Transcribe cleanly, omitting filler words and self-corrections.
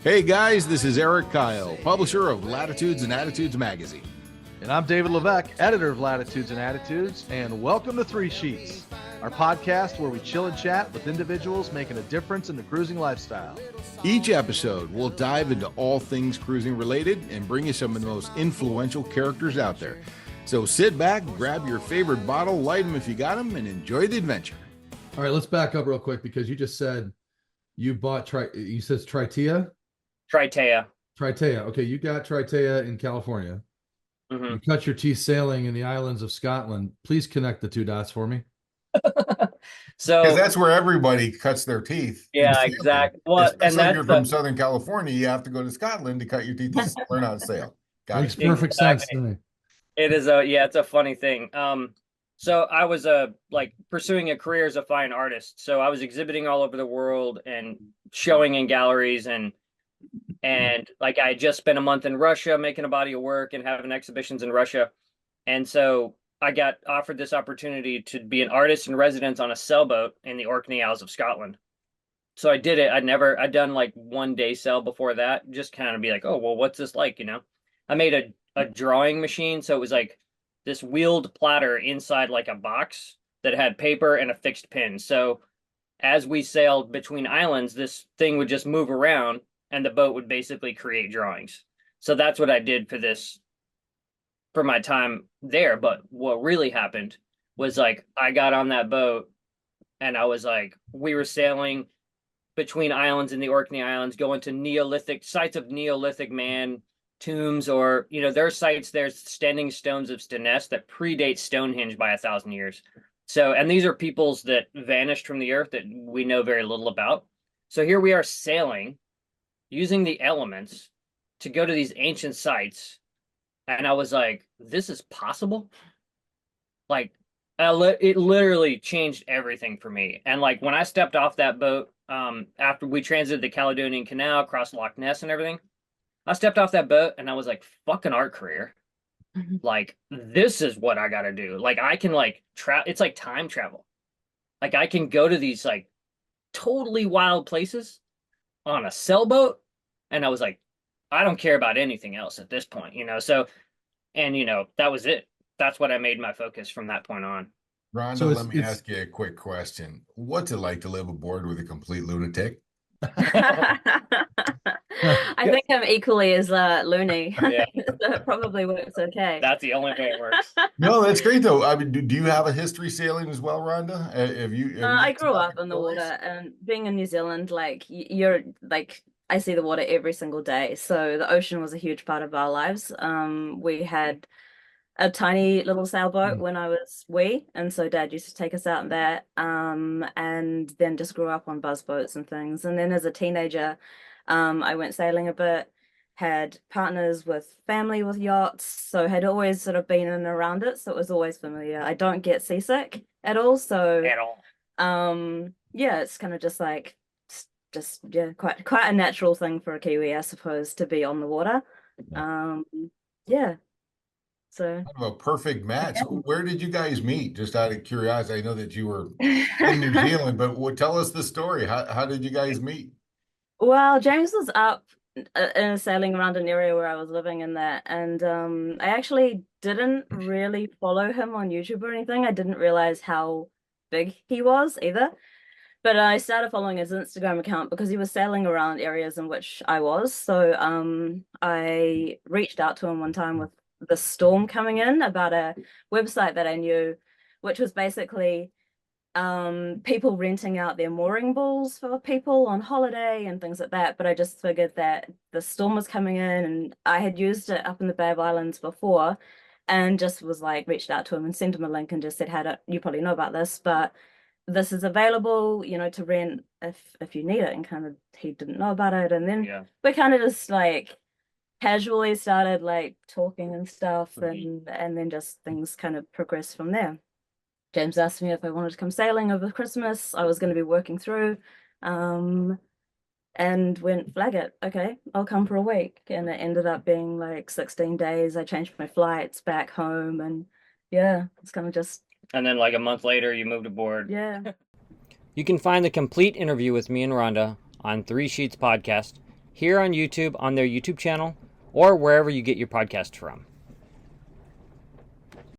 Hey guys, this is Eric Kyle, publisher of Latitudes and Attitudes magazine. And I'm David Levesque, editor of Latitudes and Attitudes, and welcome to Three Sheets, our podcast where we chill and chat with individuals making a difference in the cruising lifestyle. Each episode, we'll dive into all things cruising related and bring you some of the most influential characters out there. So sit back, grab your favorite bottle, light them if you got them, and enjoy the adventure. All right, let's back up real quick because you just said you bought, you said Tritea? Tritea. Okay, you got Tritea in California. Mm-hmm. You cut your teeth sailing in the islands of Scotland. Please connect the two dots for me. So, because that's where everybody cuts their teeth. Yeah, exactly. Well, especially and that's if you're from Southern California, you have to go to Scotland to cut your teeth to learn how to sail. Makes perfect sense to me. It is it's a funny thing. So I was pursuing a career as a fine artist. So I was exhibiting all over the world and showing in galleries and like I had just spent a month in Russia making a body of work and having exhibitions in Russia. And so I got offered this opportunity to be an artist in residence on a sailboat in the Orkney Isles of Scotland. So I did it. I'd done like 1 day sail before that, just kind of be like, oh, well, what's this like? You know, I made a drawing machine. So it was like this wheeled platter inside like a box that had paper and a fixed pin. So as we sailed between islands, this thing would just move around and the boat would basically create drawings. So that's what I did for my time there. But what really happened was like, I got on that boat and I was like, we were sailing between islands in the Orkney Islands, going to Neolithic sites of Neolithic man tombs, or, you know, there are sites, there's standing stones of Stoness that predate Stonehenge by 1,000 years. So, and these are peoples that vanished from the earth that we know very little about. So here we are sailing using the elements to go to these ancient sites. And I was like, this is possible? Like, it literally changed everything for me. And like, when I stepped off that boat, after we transited the Caledonian Canal, across Loch Ness and everything, I stepped off that boat and I was like, fuck an art career. Like, this is what I got to do. Like, I can like, it's like time travel. Like, I can go to these like totally wild places on a sailboat. And I was like, I don't care about anything else at this point, you know? So, and you know, that was it. That's what I made my focus from that point on. Rhonda, so let me ask you a quick question. What's it like to live aboard with a complete lunatic? I think I'm equally as loony. Yeah. So it probably works okay. That's the only way it works. No, that's great though. I mean, do you have a history sailing as well, Rhonda? I grew up in the water, and being in New Zealand, like you're like, I see the water every single day. So the ocean was a huge part of our lives. We had a tiny little sailboat when I was wee, and so Dad used to take us out in that, and then just grew up on buzz boats and things. And then as a teenager, I went sailing a bit, had partners with family with yachts, so had always sort of been in and around it, so it was always familiar. I don't get seasick at all, so yeah, it's kind of just like quite a natural thing for a Kiwi, I suppose, to be on the water. Yeah. So kind of a perfect match. Yeah. Where did you guys meet? Just out of curiosity, I know that you were in New Zealand, but tell us the story. How did you guys meet? Well, James was up sailing around an area where I was living in that, and I actually didn't really follow him on YouTube or anything. I didn't realize how big he was either. But I started following his Instagram account because he was sailing around areas in which I was. So I reached out to him one time with the storm coming in about a website that I knew, which was basically people renting out their mooring balls for people on holiday and things like that. But I just figured that the storm was coming in, and I had used it up in the Bay of Islands before, and just was like, reached out to him and sent him a link and just said, you probably know about this, but this is available, you know, to rent if you need it. And kind of, he didn't know about it. And then we kind of just like casually started like talking and stuff, and then just things kind of progressed from there. James asked me if I wanted to come sailing over Christmas. I was going to be working through, and went, flag it. Okay, I'll come for a week. And it ended up being like 16 days. I changed my flights back home, and yeah, it's kind of just. And then like a month later, you moved aboard. Yeah. You can find the complete interview with me and Rhonda on Three Sheets Podcast here on YouTube on their YouTube channel or wherever you get your podcast from.